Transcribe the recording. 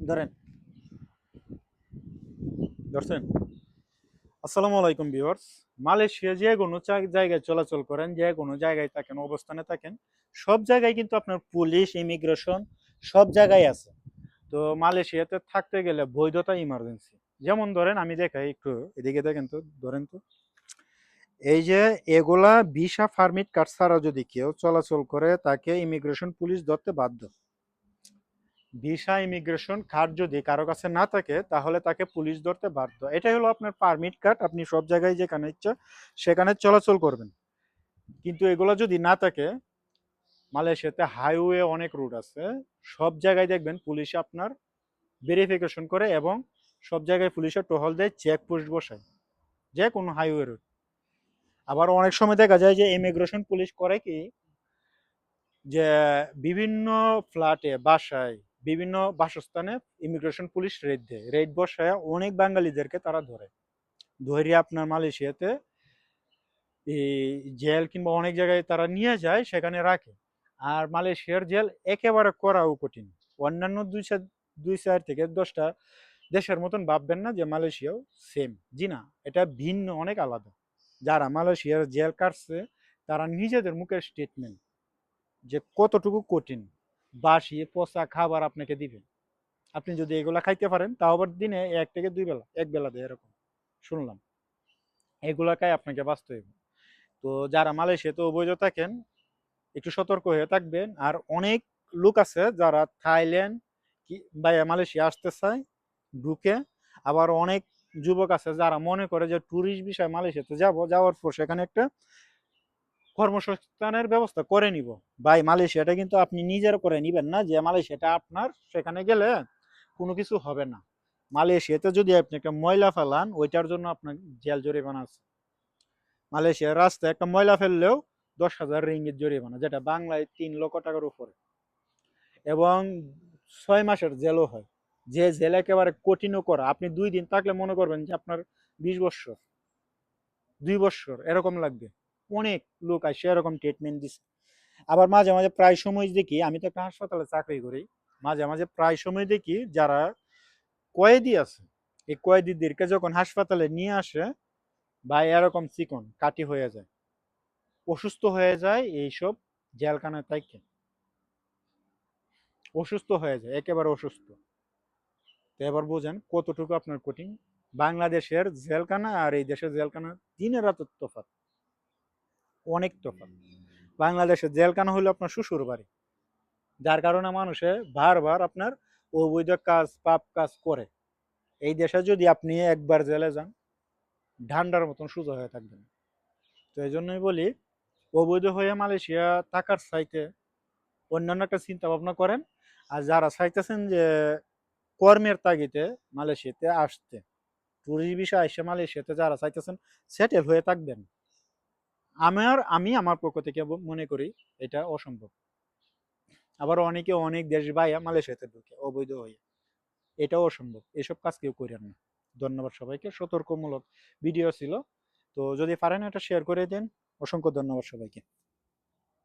ধরেন ধরছেন। আসসালামু আলাইকুম ভিউয়ার্স। মালয়েশিয়া যে কোনো জায়গায় চলাচল করেন, যে কোনো জায়গায় থাকেন, অবস্থানে থাকেন, সব জায়গায় কিন্তু আপনার পুলিশ, ইমিগ্রেশন সব জায়গায় আছে। তো মালয়েশিয়াতে থাকতে গেলে বৈধতা ইমার্জেন্সি। যেমন ধরেন আমি দেখাই একটু, এদিকে দেখেন তো, ধরেন তো, এই যে এগুলা ভিসা পারমিট কার্ড ছাড়া যদি কেউ চলাচল করে তাকে ইমিগ্রেশন পুলিশ ধরতে বাধ্য। ভিসা ইমিগ্রেশন কার্ড যদি কারো কাছে না থাকে তাহলে তাকে পুলিশ ধরতে বাধ্য। এটাই হলো আপনার পারমিট কার্ড, আপনি সব জায়গায় যেখানে ইচ্ছা সেখানে চলাচল করবেন। কিন্তু এগুলো যদি না থাকে, মালয়েশিয়াতে হাইওয়ে অনেক রুট আছে, সব জায়গায় দেখবেন পুলিশ আপনার ভেরিফিকেশন করে এবং সব জায়গায় পুলিশের টহল দেয়, চেকপোস্ট বসায় যে কোনো হাইওয়ে রুট। আবার অনেক সময় দেখা যায় যে ইমিগ্রেশন পুলিশ করে কি, যে বিভিন্ন ফ্ল্যাটে, বাসায়, বিভিন্ন বাসস্থানে ইমিগ্রেশন পুলিশ রেড দেয়, রেড বসায় অনেক বাঙালিদেরকে তারা ধরে, ধরে আপনার মালয়েশিয়াতে এই জেল কিংবা অনেক জায়গায় তারা নিয়ে যায়, সেখানে রাখে। আর মালয়েশিয়ার জেল একেবারে করাও কঠিন। অন্যান্য দুই চার থেকে 10টা দেশের মতন ভাববেন না যে মালয়েশিয়াও সেম। জি না, এটা ভিন্ন, অনেক আলাদা। যারা মালয়েশিয়ার জেল কাটছে তারা নিজেদের মুখের স্টেটমেন্ট যে কতটুকু কঠিন। বাসি পচা খাবার আপনাকে দিবে, আপনি যদি এগুলা খাইতে পারেন তাও আবার দিনে 1 থেকে 2 বেলা, এক বেলা দেয় এরকম শুনলাম। এগুলাকাই আপনাকে বাঁচতে হবে। তো যারা মালয়েশিয়াতে অবৈধ থাকেন একটু সতর্ক হয়ে থাকবেন। আর অনেক লোক আছে যারা থাইল্যান্ড বা মালয়েশিয়া আসতে চায় ঢুকে। আবার অনেক যুবক আছে যারা মনে করে যে ট্যুরিস্ট বিষয় মালয়েশিয়াতে যাওয়ার পর সেখানে একটা কর্মসংস্থানের ব্যবস্থা করে নিব। ভাই, মালয়েশিয়াটা কিন্তু আপনি নিজের করে নিবেন না যে মালয়েশিয়াটা আপনার, সেখানে গেলে কোনো কিছু হবে না। মালয়েশিয়াতে যদি আপনি একটা ময়লা ফেলান ওইটার জন্য আপনার জেল জরিমানা আছে। মালয়েশিয়ার রাস্তায় একটা ময়লা ফেললেও 10,000 রিঙ্গিত জরিমানা, যেটা বাংলায় 3 লক্ষ টাকার উপরে। এবং 6 মাসের জেলও হয়। যে জেল একেবারে কঠিনও করা, আপনি 2 দিন থাকলে মনে করবেন যে আপনার 20 বছর, 2 বছর এরকম লাগবে। অনেক লোক আসে এরকম ট্রিটমেন্ট দিচ্ছে। আবার মাঝে মাঝে প্রায় সময় দেখি, আমি তো একটা হাসপাতালে চাকরি করি, মাঝে মাঝে প্রায় সময় দেখি যারা কয়েদি আছে, এই কয়েদিদেরকে যখন হাসপাতালে নিয়ে আসে, বা এরকম চিকন কাটি হয়ে যায়, অসুস্থ হয়ে যায়, এইসব জেলখানায় থাকে অসুস্থ হয়ে যায়, একেবারে অসুস্থ। তো এবার বোঝেন কতটুকু আপনার কঠিন। বাংলাদেশের জেলখানা আর এই দেশের জেলখানা দিনের রাতের তফাৎ, অনেক তফাৎ। বাংলাদেশের জেলখানা হলো আপনার শ্বশুর বাড়ি, যার কারণে মানুষে বারবার আপনার অবৈধ কাজ, পাপ কাজ করে। এই দেশে যদি আপনি একবার জেলে যান, ঢান্ডার মতন সোজা হয়ে থাকবেন। তো এই জন্যই বলি, অবৈধ হয়ে মালয়েশিয়া থাকার চাইতে অন্যান্য একটা চিন্তা ভাবনা করেন। আর যারা চাইতেছেন যে কর্মের তাগিদে মালয়েশিয়াতে আসতে, ট্যুরিস্ট বিষয় এসে মালয়েশিয়াতে যারা চাইতেছেন সেটেল হয়ে থাকবেন, আমি আমার পক্ষ থেকে মনে করি এটা অসম্ভব। আবার অনেকে অনেক দেশ বাইরে মালয়েশিয়াতে ঢুকে অবৈধ হয়ে, এটাও অসম্ভব। এসব কাজ কেউ করেন না। ধন্যবাদ সবাইকে। সতর্কমূলক ভিডিও ছিল, তো যদি পারেন এটা শেয়ার করে দেন। অসংখ্য ধন্যবাদ সবাইকে।